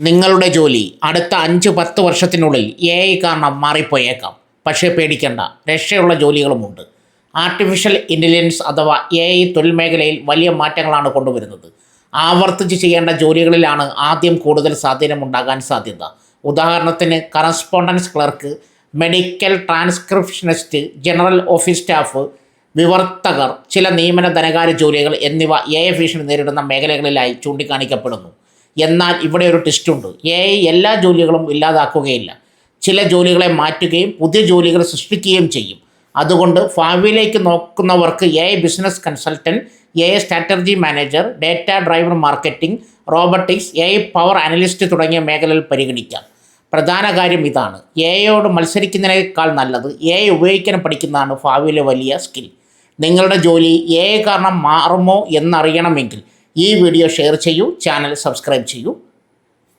നിങ്ങളുടെ ജോലി അടുത്ത 5-10 വർഷത്തിനുള്ളിൽ AI കാരണം മാറിപ്പോയേക്കാം. പക്ഷേ പേടിക്കേണ്ട, രക്ഷയുള്ള ജോലികളുമുണ്ട്. ആർട്ടിഫിഷ്യൽ ഇൻ്റലിജൻസ് അഥവാ AI തൊഴിൽ മേഖലയിൽ വലിയ മാറ്റങ്ങളാണ് കൊണ്ടുവരുന്നത്. ആവർത്തിച്ച് ചെയ്യേണ്ട ജോലികളിലാണ് ആദ്യം കൂടുതൽ സ്വാധീനമുണ്ടാകാൻ സാധ്യത. ഉദാഹരണത്തിന് correspondence clerk, medical transcriptionist, general office staff, വിവർത്തകർ, ചില നിയമന ധനകാര്യ ജോലികൾ എന്നിവ AI ഭീഷണി നേരിടുന്ന മേഖലകളിലായി ചൂണ്ടിക്കാണിക്കപ്പെടുന്നു. എന്നാൽ ഇവിടെ ഒരു ട്വിസ്റ്റുണ്ട്. AI എല്ലാ ജോലികളും ഇല്ലാതാക്കുകയില്ല. ചില ജോലികളെ മാറ്റുകയും പുതിയ ജോലികൾ സൃഷ്ടിക്കുകയും ചെയ്യും. അതുകൊണ്ട് ഭാവിയിലേക്ക് നോക്കുന്നവർക്ക് AI business consultant, AI strategy manager, data driver marketing, robotics, AI power analyst തുടങ്ങിയ മേഖലകൾ പരിഗണിക്കാം. പ്രധാന കാര്യം ഇതാണ്: AIയോട് മത്സരിക്കുന്നതിനേക്കാൾ നല്ലത് AI ഉപയോഗിക്കാൻ പഠിക്കുന്നതാണ് ഭാവിയിലെ വലിയ സ്കിൽ. നിങ്ങളുടെ ജോലി AI കാരണം മാറുമോ എന്നറിയണമെങ്കിൽ ഈ വീഡിയോ ഷെയർ ചെയ്യൂ, ചാനൽ സബ്സ്ക്രൈബ് ചെയ്യൂ.